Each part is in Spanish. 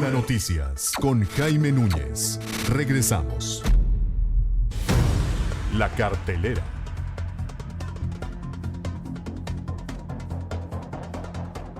Enfoca Noticias con Jaime Núñez. Regresamos. La cartelera.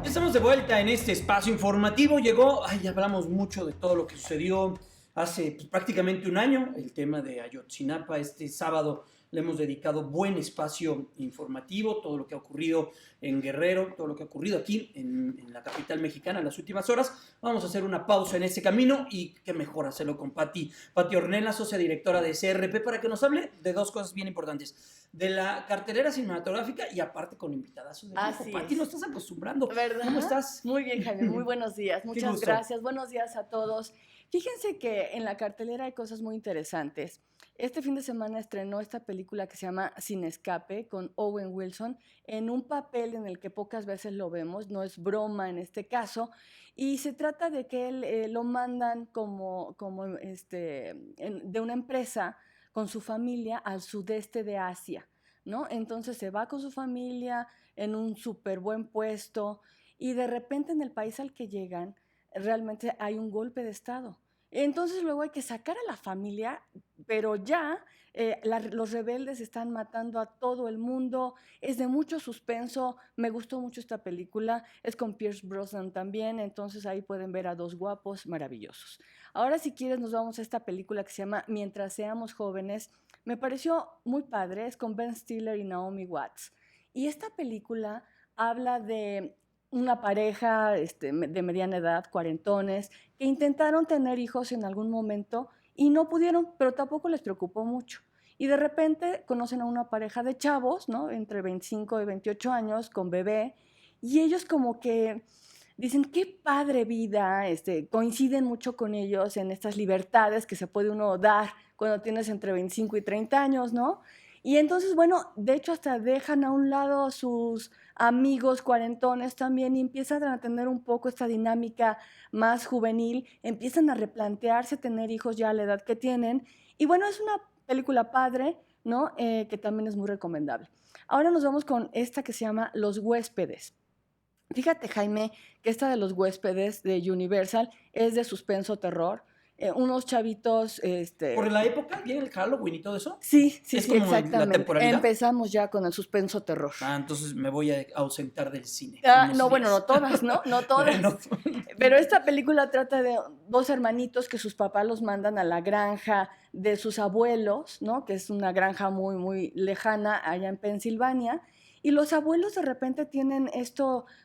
Estamos de vuelta en este espacio informativo. Ya hablamos mucho de todo lo que sucedió hace prácticamente un año. El tema de Ayotzinapa. Este sábado le hemos dedicado buen espacio informativo, todo lo que ha ocurrido en Guerrero, todo lo que ha ocurrido aquí en la capital mexicana en las últimas horas. Vamos a hacer una pausa en ese camino y qué mejor hacerlo con Pati Ornella, socia directora de CRP, para que nos hable de dos cosas bien importantes, de la cartelera cinematográfica y aparte con invitadazo de lujo. Pati, nos estás acostumbrando. ¿Verdad? ¿Cómo estás? Muy bien, Jaime, muy buenos días. Muchas gracias. Buenos días a todos. Fíjense que en la cartelera hay cosas muy interesantes. Este fin de semana estrenó esta película que se llama Sin Escape, con Owen Wilson, en un papel en el que pocas veces lo vemos, no es broma en este caso, y se trata de que él lo mandan de una empresa con su familia al sudeste de Asia, ¿no? Entonces se va con su familia en un súper buen puesto y de repente en el país al que llegan realmente hay un golpe de estado. Entonces luego hay que sacar a la familia, pero ya los rebeldes están matando a todo el mundo, es de mucho suspenso, me gustó mucho esta película, es con Pierce Brosnan también, entonces ahí pueden ver a dos guapos maravillosos. Ahora si quieres nos vamos a esta película que se llama Mientras seamos jóvenes, me pareció muy padre, es con Ben Stiller y Naomi Watts, y esta película habla de una pareja de mediana edad, cuarentones, que intentaron tener hijos en algún momento y no pudieron, pero tampoco les preocupó mucho. Y de repente conocen a una pareja de chavos, ¿no? Entre 25 y 28 años, con bebé, y ellos como que dicen, qué padre vida, coinciden mucho con ellos en estas libertades que se puede uno dar cuando tienes entre 25 y 30 años, ¿no? Y entonces, bueno, de hecho hasta dejan a un lado a sus amigos cuarentones también y empiezan a tener un poco esta dinámica más juvenil, empiezan a replantearse tener hijos ya a la edad que tienen. Y bueno, es una película padre, ¿no? Que también es muy recomendable. Ahora nos vamos con esta que se llama Los Huéspedes. Fíjate, Jaime, que esta de Los Huéspedes de Universal es de suspenso terror. Unos chavitos... ¿Por la época viene el Halloween y todo eso? Sí, ¿Es como exactamente. la temporalidad? Empezamos ya con el suspenso terror. Entonces me voy a ausentar del cine. No, bueno, no todas, ¿no? No todas. Bueno. Pero esta película trata de dos hermanitos que sus papás los mandan a la granja de sus abuelos, ¿no? Que es una granja muy, muy lejana allá en Pensilvania. Y los abuelos de repente tienen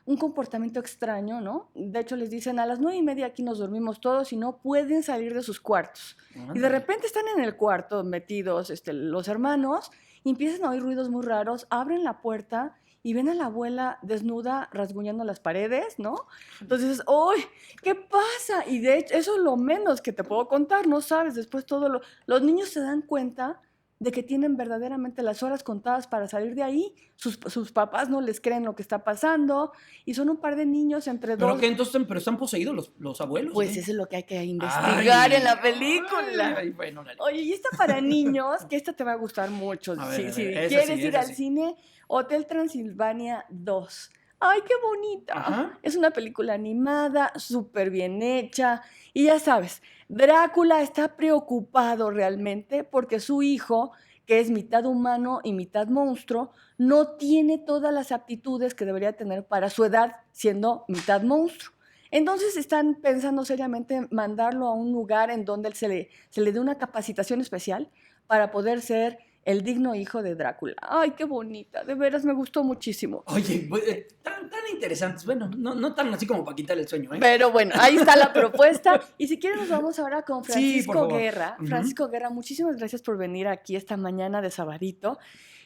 un comportamiento extraño, ¿no? De hecho les dicen, a las 9:30 aquí nos dormimos todos y no pueden salir de sus cuartos. Y de repente están en el cuarto metidos los hermanos y empiezan a oír ruidos muy raros, abren la puerta y ven a la abuela desnuda rasguñando las paredes, ¿no? Entonces, ¡ay! ¿Qué pasa? Y de hecho, eso es lo menos que te puedo contar, ¿no sabes? Después los niños se dan cuenta de que tienen verdaderamente las horas contadas para salir de ahí, sus papás no les creen lo que está pasando, y son un par de niños entre dos... ¿Pero qué? Entonces, ¿pero están poseídos los abuelos? Pues eso es lo que hay que investigar en la película. Bueno, oye, y esta para niños, que esta te va a gustar mucho, si quieres ir al cine, Hotel Transilvania 2. ¡Ay, qué bonita! Ajá. Es una película animada, súper bien hecha. Y ya sabes, Drácula está preocupado realmente porque su hijo, que es mitad humano y mitad monstruo, no tiene todas las aptitudes que debería tener para su edad siendo mitad monstruo. Entonces están pensando seriamente en mandarlo a un lugar en donde se le dé una capacitación especial para poder ser el digno hijo de Drácula. ¡Ay, qué bonita! De veras, me gustó muchísimo. Oye, tan interesantes. Bueno, no tan así como para quitarle el sueño, ¿eh? Pero bueno, ahí está la propuesta. Y si quieren nos vamos ahora con Francisco sí, Guerra. Francisco Guerra, muchísimas gracias por venir aquí esta mañana de sabadito.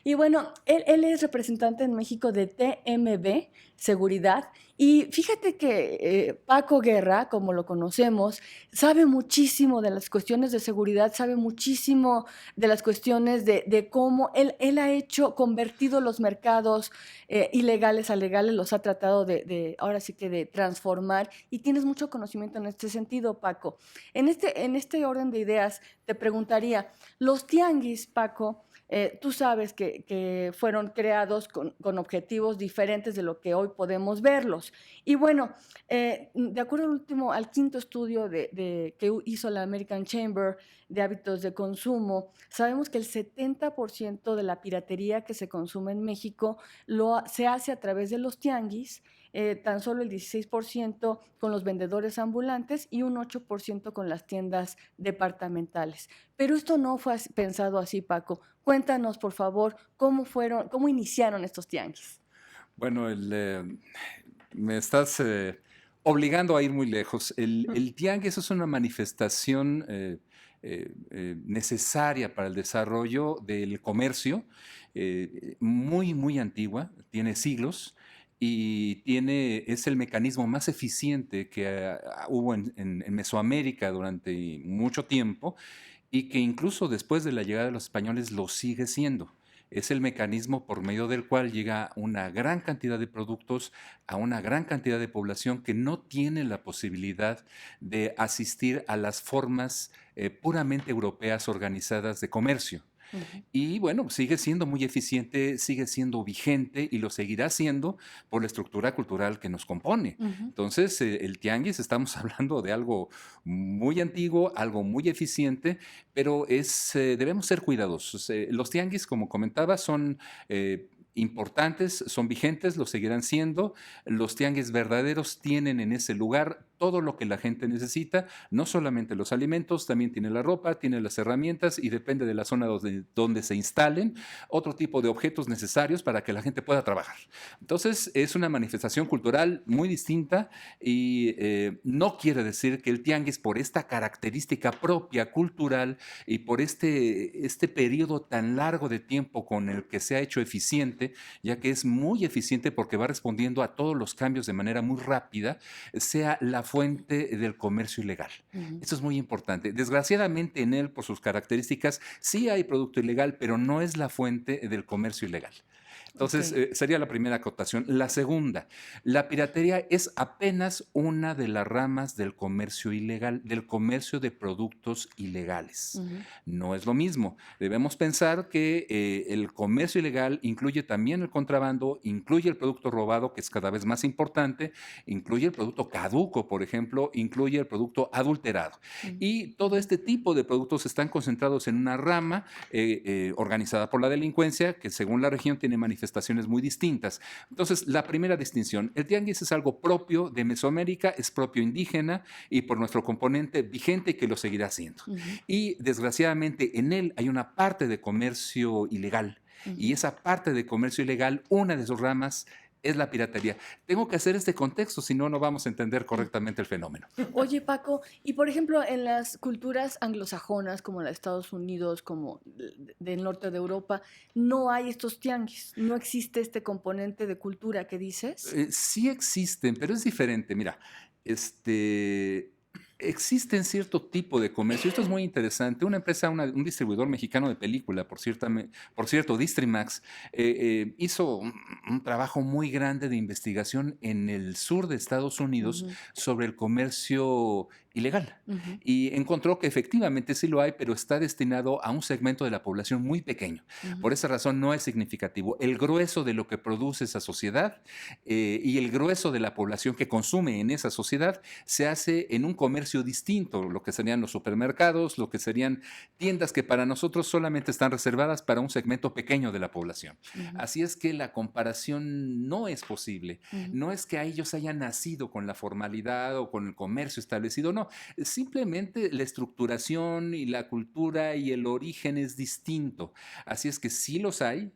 Y bueno, él es representante en México de TMB Seguridad. Y fíjate que Paco Guerra, como lo conocemos, sabe muchísimo de las cuestiones de seguridad, sabe muchísimo de las cuestiones de cómo él ha convertido los mercados ilegales a legales, los ha tratado ahora sí que de transformar, y tienes mucho conocimiento en este sentido, Paco. En este orden de ideas, te preguntaría, los tianguis, Paco, Tú sabes que fueron creados con objetivos diferentes de lo que hoy podemos verlos. Y bueno, de acuerdo al quinto estudio que hizo la American Chamber de hábitos de consumo, sabemos que el 70% de la piratería que se consume en México se hace a través de los tianguis, tan solo el 16% con los vendedores ambulantes y un 8% con las tiendas departamentales. Pero esto no fue pensado así, Paco. Cuéntanos, por favor, cómo iniciaron estos tianguis. Bueno, me estás obligando a ir muy lejos. El tianguis es una manifestación necesaria para el desarrollo del comercio, muy, muy antigua, tiene siglos y es el mecanismo más eficiente que hubo en Mesoamérica durante mucho tiempo y que incluso después de la llegada de los españoles lo sigue siendo. Es el mecanismo por medio del cual llega una gran cantidad de productos a una gran cantidad de población que no tiene la posibilidad de asistir a las formas puramente europeas organizadas de comercio. Ujú. Y bueno, sigue siendo muy eficiente, sigue siendo vigente y lo seguirá siendo por la estructura cultural que nos compone. Ujú. Entonces, el tianguis, estamos hablando de algo muy antiguo, algo muy eficiente, pero debemos ser cuidadosos. Los tianguis, como comentaba, son importantes, son vigentes, lo seguirán siendo. Los tianguis verdaderos tienen en ese lugar todo lo que la gente necesita, no solamente los alimentos, también tiene la ropa, tiene las herramientas y depende de la zona donde se instalen, otro tipo de objetos necesarios para que la gente pueda trabajar. Entonces, es una manifestación cultural muy distinta y no quiere decir que el tianguis, por esta característica propia cultural y por este periodo tan largo de tiempo con el que se ha hecho eficiente, ya que es muy eficiente porque va respondiendo a todos los cambios de manera muy rápida, sea la fuente del comercio ilegal. Ujú. Esto es muy importante. Desgraciadamente en él, por sus características, sí hay producto ilegal, pero no es la fuente del comercio ilegal. Ok. Entonces, sería la primera acotación. La segunda, la piratería es apenas una de las ramas del comercio ilegal, del comercio de productos ilegales. Ujú. No es lo mismo. Debemos pensar que el comercio ilegal incluye también el contrabando, incluye el producto robado, que es cada vez más importante, incluye el producto caduco, por ejemplo, incluye el producto adulterado. Ujú. Y todo este tipo de productos están concentrados en una rama organizada por la delincuencia, que según la región tiene manifestaciones muy distintas. Entonces, la primera distinción, el tianguis es algo propio de Mesoamérica, es propio indígena y por nuestro componente vigente que lo seguirá siendo. Ujú. Y desgraciadamente en él hay una parte de comercio ilegal. Ujú. Y esa parte de comercio ilegal, una de sus ramas es la piratería. Tengo que hacer este contexto, si no, no vamos a entender correctamente el fenómeno. Oye, Paco, y por ejemplo, en las culturas anglosajonas, como la de Estados Unidos, como del norte de Europa, no hay estos tianguis, no existe este componente de cultura que dices. Sí existen, pero es diferente. Mira, existen cierto tipo de comercio. Esto es muy interesante. Una empresa, un distribuidor mexicano de película, por cierto, Distrimax, hizo un trabajo muy grande de investigación en el sur de Estados Unidos Ujú. sobre el comercio ilegal. Ujú. Y encontró que efectivamente sí lo hay, pero está destinado a un segmento de la población muy pequeño. Ujú. Por esa razón no es significativo. El grueso de lo que produce esa sociedad y el grueso de la población que consume en esa sociedad se hace en un comercio distinto, lo que serían los supermercados, lo que serían tiendas que para nosotros solamente están reservadas para un segmento pequeño de la población. Ujú. Así es que la comparación no es posible. Ujú. No es que a ellos hayan nacido con la formalidad o con el comercio establecido, no. Simplemente la estructuración y la cultura y el origen es distinto. Así es que sí los hay,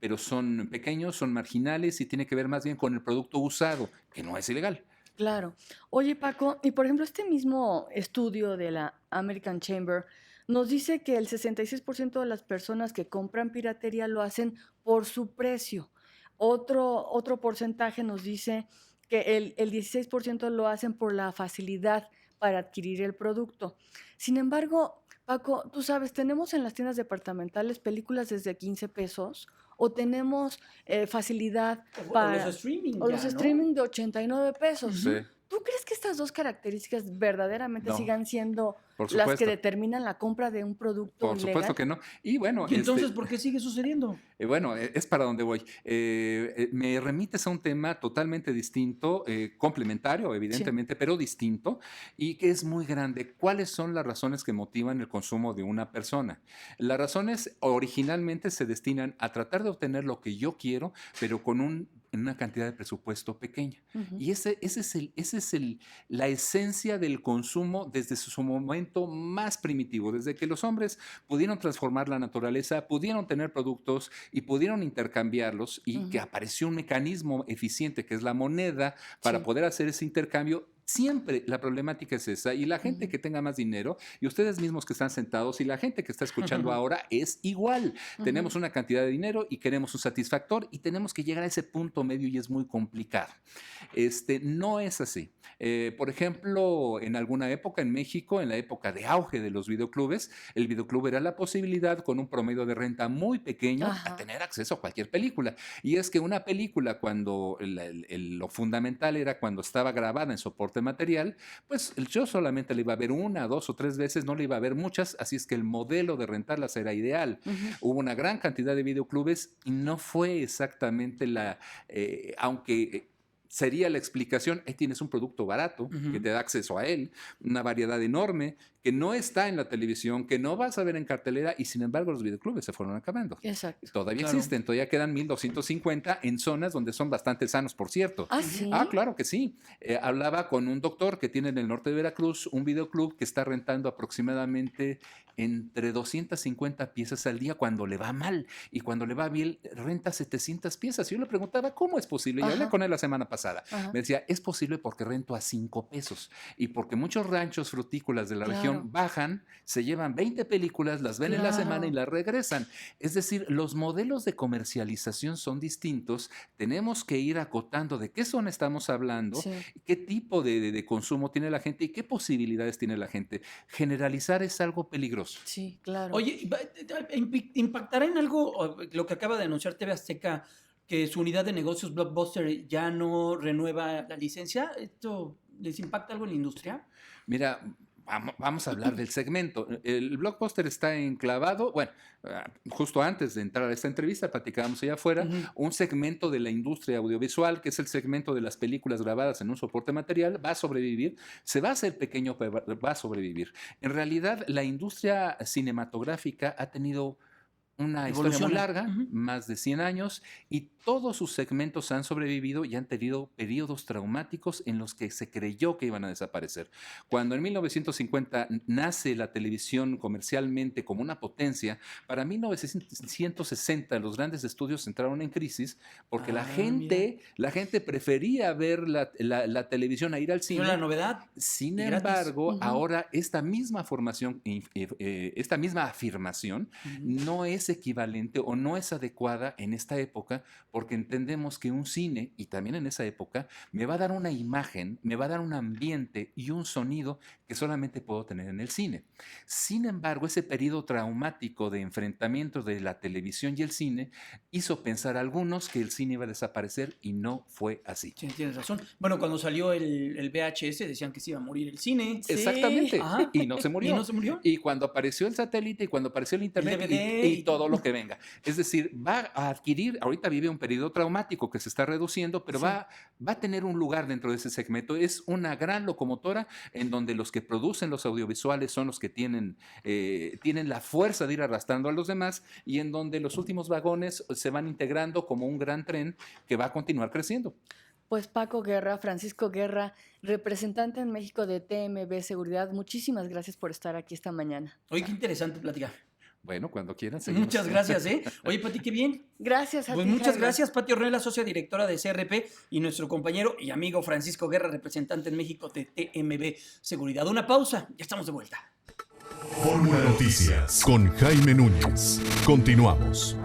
pero son pequeños, son marginales y tiene que ver más bien con el producto usado, que no es ilegal. Claro. Oye, Paco, y por ejemplo, este mismo estudio de la American Chamber nos dice que el 66% de las personas que compran piratería lo hacen por su precio. Otro porcentaje nos dice que el 16% lo hacen por la facilidad para adquirir el producto. Sin embargo, Paco, tú sabes, tenemos en las tiendas departamentales películas desde 15 pesos o tenemos facilidad O los para streaming o ya, los ¿no? streaming de 89 pesos. Sí. ¿Tú crees que estas dos características verdaderamente No, sigan siendo por las que supuesto. determinan la compra de un producto Por supuesto ilegal? que no. Y bueno, ¿Y entonces por qué sigue sucediendo? bueno, es para donde voy. Me remites a un tema totalmente distinto, complementario, Sí. evidentemente, pero distinto, y que es muy grande. ¿Cuáles son las razones que motivan el consumo de una persona? Las razones originalmente se destinan a tratar de obtener lo que yo quiero, pero con una cantidad de presupuesto pequeña. Ujú. Y ese es la esencia del consumo desde su momento más primitivo, desde que los hombres pudieron transformar la naturaleza, pudieron tener productos y pudieron intercambiarlos, y que Ujú. apareció un mecanismo eficiente que es la moneda para Sí. poder hacer ese intercambio. Siempre la problemática es esa, y la gente Ujú. que tenga más dinero, y ustedes mismos que están sentados, y la gente que está escuchando ahora, es igual. Ujú. Tenemos una cantidad de dinero y queremos un satisfactor, y tenemos que llegar a ese punto medio, y es muy complicado. No es así. Por ejemplo, en alguna época en México, en la época de auge de los videoclubes, el videoclub era la posibilidad, con un promedio de renta muy pequeño, a Ajá. tener acceso a cualquier película. Y es que una película, cuando lo fundamental era cuando estaba grabada en soporte material, pues yo solamente la iba a ver una, dos o tres veces, no la iba a ver muchas, así es que el modelo de rentarlas era ideal. Ujú. Hubo una gran cantidad de videoclubes, y no fue exactamente aunque sería la explicación, ahí tienes un producto barato que te da acceso a él, una variedad enorme que no está en la televisión, que no vas a ver en cartelera, y sin embargo los videoclubes se fueron acabando. Exacto. Todavía Claro. existen, todavía quedan 1250 en zonas donde son bastante sanos, por cierto. ¿Ah, sí? Claro que sí. Hablaba con un doctor que tiene en el norte de Veracruz un videoclub que está rentando aproximadamente entre 250 piezas al día cuando le va mal, y cuando le va bien renta 700 piezas. Yo le preguntaba, ¿cómo es posible? Y hablé Ajá. con él la semana pasada. Ajá. Me decía, es posible porque rento a 5 pesos, y porque muchos ranchos frutícolas de la Claro. región bajan, se llevan 20 películas, las ven en la semana y Claro. las regresan. Es decir, los modelos de comercialización son distintos. Tenemos que ir acotando de qué zona estamos hablando, Sí. qué tipo de consumo tiene la gente y qué posibilidades tiene la gente. Generalizar es algo peligroso. Sí, claro. Oye, ¿impactará en algo lo que acaba de anunciar TV Azteca, que su unidad de negocios Blockbuster ya no renueva la licencia? ¿Esto les impacta algo en la industria? Mira, vamos a hablar del segmento. El Blockbuster está enclavado, bueno, justo antes de entrar a esta entrevista, platicábamos allá afuera, Ujú. un segmento de la industria audiovisual, que es el segmento de las películas grabadas en un soporte material, va a sobrevivir, se va a hacer pequeño, pero va a sobrevivir. En realidad, la industria cinematográfica ha tenido una historia muy Evoluciona. larga, Ujú. más de 100 años, y todos sus segmentos han sobrevivido y han tenido periodos traumáticos en los que se creyó que iban a desaparecer. Cuando en 1950 nace la televisión comercialmente como una potencia, para 1960 los grandes estudios entraron en crisis porque la Mira. gente prefería ver la televisión a ir al ¿Es una cine. novedad? Sin Y gratis. embargo, Ujú. ahora esta misma formación, esta misma afirmación Ujú. no es equivalente o no es adecuada en esta época, porque entendemos que un cine, y también en esa época, me va a dar una imagen, me va a dar un ambiente y un sonido que solamente puedo tener en el cine. Sin embargo, ese periodo traumático de enfrentamiento de la televisión y el cine hizo pensar a algunos que el cine iba a desaparecer, y no fue así. Sí, tienes razón. Bueno, cuando salió el VHS decían que se iba a morir el cine. Sí. Exactamente, Ajá. y no se murió. ¿Y no se murió? Y cuando apareció el satélite, y cuando apareció el internet, DVD y y todo lo que venga. Es decir, va a adquirir, ahorita vive un periodo traumático que se está reduciendo, pero Sí. va a tener un lugar dentro de ese segmento. Es una gran locomotora en donde los que producen los audiovisuales son los que tienen la fuerza de ir arrastrando a los demás, y en donde los últimos vagones se van integrando como un gran tren que va a continuar creciendo. Pues Paco Guerra, Francisco Guerra, representante en México de TMB Seguridad, muchísimas gracias por estar aquí esta mañana. Oye, qué interesante platicar. Bueno, cuando quieran seguimos. Muchas gracias, ¿eh? Oye, Pati, qué bien. Gracias a Pues ti, muchas Jaime. gracias, Pati Ornella, socia directora de CRP, y nuestro compañero y amigo Francisco Guerra, representante en México de TMB Seguridad. Una pausa, ya estamos de vuelta. Fórmula Noticias con Jaime Núñez. Continuamos.